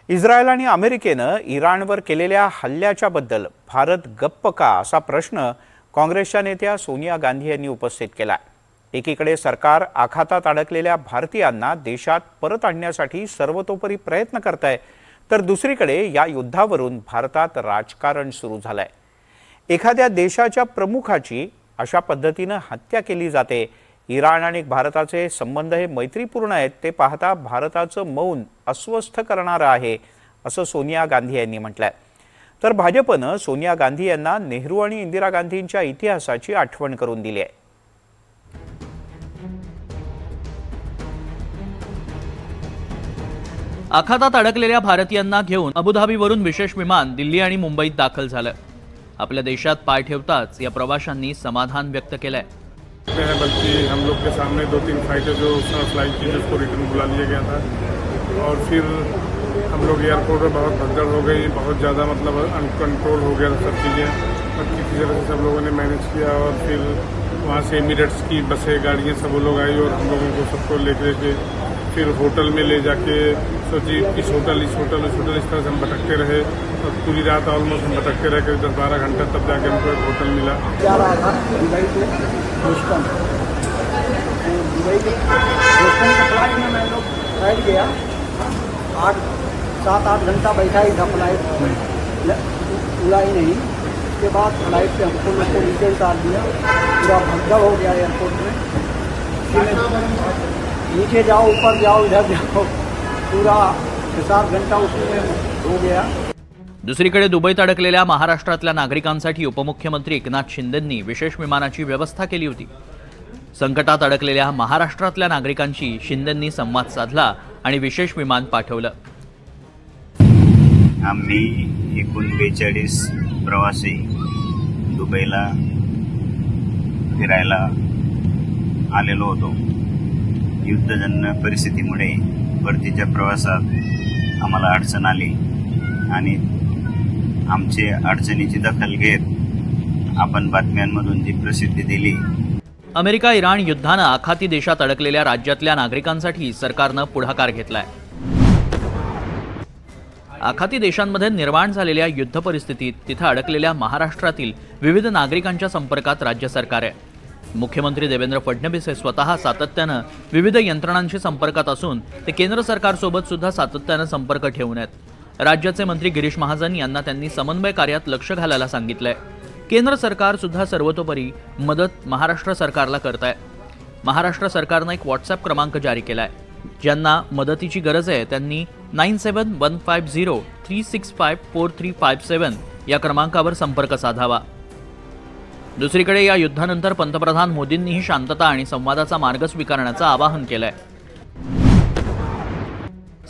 Israel आणि अमेरिकेनं इराणवर केलेल्या हल्ल्याच्या बद्दल भारत गप्प का असा प्रश्न काँग्रेसच्या नेत्या सोनिया गांधी यांनी उपस्थित केला. एकीकडे सरकार आखातात अडकलेल्या भारतीयांना देशात परत आणण्यासाठी सर्वतोपरी प्रयत्न करत आहे, तर दुसरीकडे या युद्धावरून भारतात राजकारण सुरू झालंय. एखाद्या देशाच्या प्रमुखाची अशा पद्धतीनं हत्या केली जाते. इराण आणि भारताचे संबंध हे मैत्रीपूर्ण आहेत, ते पाहता भारताचं मौन अस्वस्थ करणारं आहे असं सोनिया गांधी यांनी म्हटलंय. तर भाजपनं सोनिया गांधी यांना नेहरू आणि इंदिरा गांधींच्या इतिहासाची आठवण करून दिली आहे. आखातात अडकलेल्या भारतीयांना घेऊन अबुधाबीवरून विशेष विमान दिल्ली आणि मुंबईत दाखल झालं. आपल्या देशात पाय ठेवताच या प्रवाशांनी समाधान व्यक्त केलंय. बल्कि हम लोग के सामने 2-3 फ्लाइटें जो फ्लाइट थी जिसको रिटर्न बुला लिया गया था और फिर हम लोग एयरपोर्ट में बहुत भगदड़ हो गई, बहुत ज़्यादा मतलब अनकंट्रोल हो गया सब चीज़ें, पर किसी तरह से सब लोगों ने मैनेज किया और फिर वहाँ से एमिरेट्स की बसें गाड़ियाँ सब लोग आई और हम लोगों को सबको लेकर के फिर होटल में ले जाके सोची इस होटल इस तरह से हम भटकते रहे और पूरी रात ऑलमोस्ट हम भटकते रहे करीब 10-12 घंटा, तब जाके हमको एक होटल मिला. दुबई के फ्लाइट में मैं लोग बैठ गया, 7-8 घंटा बैठा ही था, फ्लाइट उड़ा ही नहीं. उसके बाद फ्लाइट से हमको लोग को नीचे उतार दिया, पूरा भगदड़ हो गया एयरपोर्ट में. नीचे जाओ ऊपर जाओ इधर जाओ, पूरा 6-7 घंटा उसमें हो गया. दुसरीकडे दुबईत अडकलेल्या महाराष्ट्रातल्या नागरिकांसाठी उपमुख्यमंत्री एकनाथ शिंदेंनी विशेष विमानाची व्यवस्था केली होती. संकटात अडकलेल्या महाराष्ट्रातल्या नागरिकांशी शिंदेंनी संवाद साधला आणि विशेष विमान पाठवलं. आम्ही एकूण 42 प्रवासी दुबईला फिरायला आलेलो होतो. युद्धजन्य परिस्थितीमुळे परतीच्या प्रवासात आम्हाला अडचण आली आणि आमची अडचणीची दखल घेत आपण बातम्यांमधून जी प्रसिद्धी दिली. अमेरिका इराण युद्धानं आखाती देशात अडकलेल्या राज्यातल्या नागरिकांसाठी सरकारनं पुढाकार घेतलाय. आखाती देशांमध्ये निर्माण झालेल्या युद्ध परिस्थितीत तिथे अडकलेल्या महाराष्ट्रातील विविध नागरिकांच्या संपर्कात राज्य सरकार आहे. मुख्यमंत्री देवेंद्र फडणवीस हे स्वतः सातत्यानं विविध यंत्रणांशी संपर्कात असून ते केंद्र सरकारसोबत सुद्धा सातत्यानं संपर्क ठेवून आहेत. राज्याचे मंत्री गिरीश महाजन यांना त्यांनी समन्वय कार्यात लक्ष घालायला सांगितलंय. केंद्र सरकार सुद्धा सर्वतोपरी मदत महाराष्ट्र सरकारला करत आहे. महाराष्ट्र सरकारनं एक व्हॉट्सअप क्रमांक जारी केलाय. ज्यांना मदतीची गरज आहे त्यांनी 971503654357 या क्रमांकावर संपर्क साधावा. दुसरीकडे या युद्धानंतर पंतप्रधान मोदींनीही शांतता आणि संवादाचा मार्ग स्वीकारण्याचं आवाहन केलंय.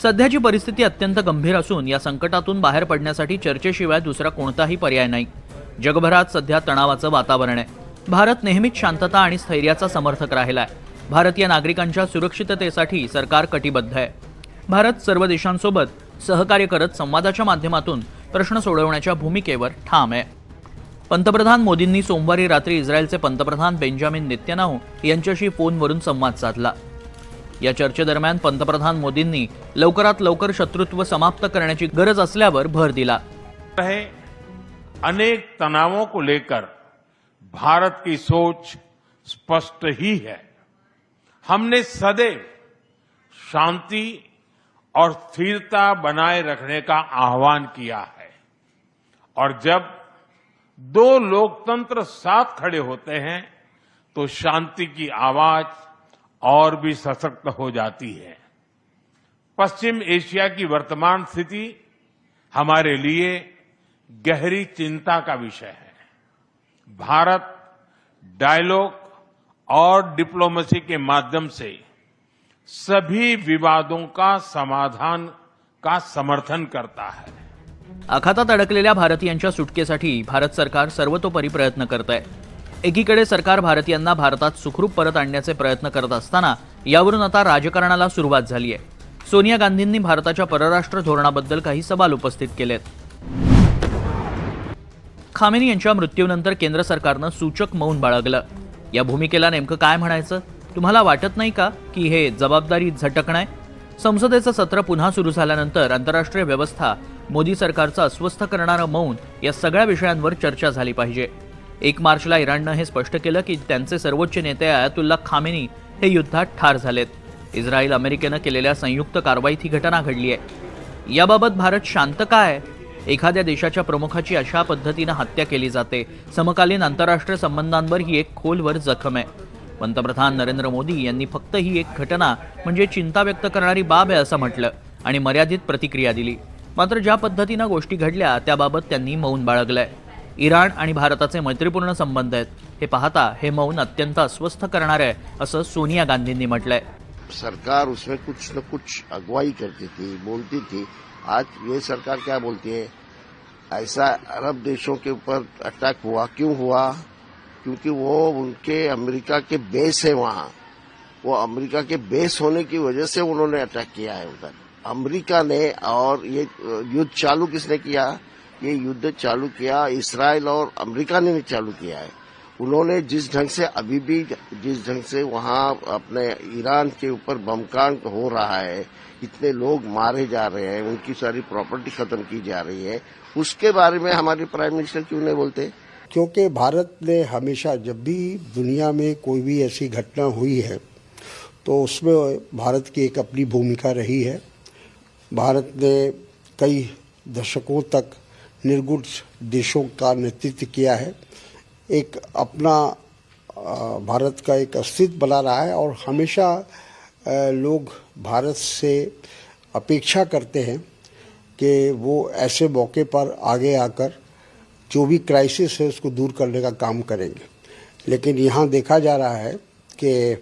सध्याची परिस्थिती अत्यंत गंभीर असून या संकटातून बाहेर पडण्यासाठी चर्चेशिवाय दुसरा कोणताही पर्याय नाही. जगभरात सध्या तणावाचं वातावरण आहे. भारत नेहमीच शांतता आणि स्थैर्याचा समर्थक राहिलाय. भारतीय नागरिकांच्या सुरक्षिततेसाठी सरकार कटिबद्ध आहे. भारत सर्व देशांसोबत सहकार्य करत संवादाच्या माध्यमातून प्रश्न सोडवण्याच्या भूमिकेवर ठाम आहे. पंतप्रधान मोदींनी सोमवारी रात्री इस्रायलचे पंतप्रधान बेंजामिन नेतन्याहू यांच्याशी फोनवरून संवाद साधला. या चर्चेदरम्यान पंतप्रधान मोदींनी लवकरात लवकर शत्रुत्व समाप्त करण्याची गरज असल्यावर भर दिला. अनेक तनावों को लेकर भारत की सोच स्पष्ट ही है. हमने सदैव शांति और स्थिरता बनाए रखने का आह्वान किया है और जब दो लोकतंत्र साथ खड़े होते हैं तो शांति की आवाज और भी सशक्त हो जाती है. पश्चिम एशिया की वर्तमान स्थिति हमारे लिए गहरी चिंता का विषय है. भारत डायलॉग और डिप्लोमेसी के माध्यम से सभी विवादों का समाधान का समर्थन करता है. आखातात अडकलेल्या भारतीयांच्या सुटकेसाठी भारत सरकार सर्वतोपरी प्रयत्न करत आहे. एकीकडे सरकार भारतीयांना भारतात सुखरूप परत आणण्याचे प्रयत्न करत असताना यावरून आता राजकारणाला सुरुवात झाली आहे. सोनिया गांधींनी भारताच्या परराष्ट्र धोरणाबद्दल काही सवाल उपस्थित केलेत. खामेनी यांच्या मृत्यूनंतर केंद्र सरकारनं सूचक मौन बाळगलं. या भूमिकेला नेमकं काय म्हणायचं? तुम्हाला वाटत नाही का की हे जबाबदारी झटकणं आहे? संसदेचं सत्र पुन्हा सुरू झाल्यानंतर आंतरराष्ट्रीय व्यवस्था, मोदी सरकारचं अस्वस्थ करणारं मौन या सगळ्या विषयांवर चर्चा झाली पाहिजे. 1 मार्चला इराणनं हे स्पष्ट केलं की त्यांचे सर्वोच्च नेते आयातुल्ला खामेनी हे युद्धात ठार झालेत. इस्रायल अमेरिकेनं केलेल्या संयुक्त कारवाईत ही घटना घडली आहे. याबाबत भारत शांत का आहे? एखाद्या देशाच्या प्रमुखाची अशा पद्धतीनं हत्या केली जाते. समकालीन आंतरराष्ट्रीय संबंधांवर ही एक खोलवर जखम आहे. पंतप्रधान नरेंद्र मोदी यांनी फक्त ही एक घटना म्हणजे चिंता व्यक्त करणारी बाब आहे असं म्हटलं आणि मर्यादित प्रतिक्रिया दिली. मात्र ज्या पद्धतीनं गोष्टी घडल्या त्याबाबत त्यांनी मौन बाळगलंय. इराण आणि भारताचे मैत्रीपूर्ण संबंध आहेत. हे पाहता हे मौन अत्यंत अस्वस्थ करणार आहे असं सोनिया गांधींनी म्हटलंय. सरकार उसमें कुछ न कुछ अगुवाई करती थी, बोलती थी. आज ये सरकार क्या बोलती है? ऐसा अरब देशों के ऊपर अटैक हुआ, क्यों हुआ? क्योंकि वो उनके अमेरिका के बेस है वहां. वो अमेरिका के बेस होने की वजह से उन्होंने अटैक किया है उधर. अमेरिका ने, और ये युद्ध चालू किसने किया? ये युद्ध चालू किया इस्राइल और अमेरिका ने चालू किया है. उन्होंने जिस ढंग से अभी भी जिस ढंग से वहां अपने ईरान के ऊपर बमकांड हो रहा है, इतने लोग मारे जा रहे हैं, उनकी सारी प्रॉपर्टी खत्म की जा रही है, उसके बारे में हमारे प्राइम मिनिस्टर क्यों नहीं बोलते? क्योंकि भारत ने हमेशा जब भी दुनिया में कोई भी ऐसी घटना हुई है तो उसमें भारत की एक अपनी भूमिका रही है. भारत ने कई दशकों तक निर्गुण देशों का नेतृत्व किया है. एक अपना भारत का एक अस्तित्व बना रहा है और हमेशा लोग भारत से अपेक्षा करते हैं कि वो ऐसे मौके पर आगे आकर जो भी क्राइसिस है उसको दूर करने का काम करेंगे. लेकिन यहाँ देखा जा रहा है कि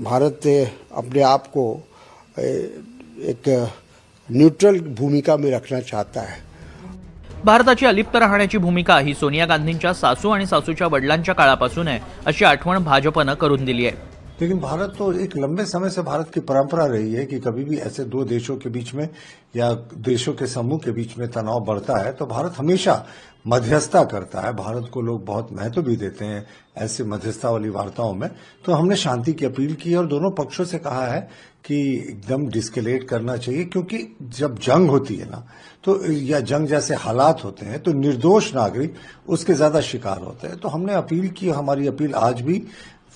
भारत अपने आप को एक न्यूट्रल भूमिका में रखना चाहता है. भारताची अलिप्त राहण्याची भूमिका ही सोनिया गांधींच्या सासू आणि सासूच्या वडिलांच्या काळापासून आहे अशी आठवण भाजपनं करून दिली आहे. लेकिन भारत तो एक लंबे समय से भारत की परंपरा रही है कि कभी भी ऐसे दो देशों के बीच में या देशों के समूह के बीच में तनाव बढ़ता है तो भारत हमेशा मध्यस्थता करता है. भारत को लोग बहुत महत्व भी देते हैं ऐसे मध्यस्थता वाली वार्ताओं में. तो हमने शांति की अपील की और दोनों पक्षों से कहा है कि एकदम डिस्केलेट करना चाहिए, क्योंकि जब जंग होती है ना तो या जंग जैसे हालात होते हैं तो निर्दोष नागरिक उसके ज्यादा शिकार होते हैं. तो हमने अपील की, हमारी अपील आज भी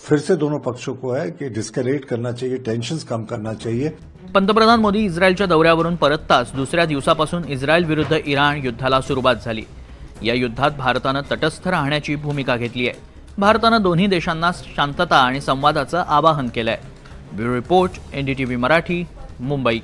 फिर से दोनों पक्षों को है कि डिस्केलेट करना चाहिए, टेंशन्स कम करना चाहिए. पंतप्रधान मोदी इस्रायलच्या दौऱ्यावरून परतताच दुसऱ्या दिवसापासून इस्रायल विरुद्ध इराण युद्धाला सुरुवात झाली. या युद्धात भारतानं तटस्थ राहण्याची भूमिका घेतली आहे. भारतानं दोन्ही देशांना शांतता आणि संवादाचं आवाहन केलंय. Bureau report, NDTV Marathi, Mumbai.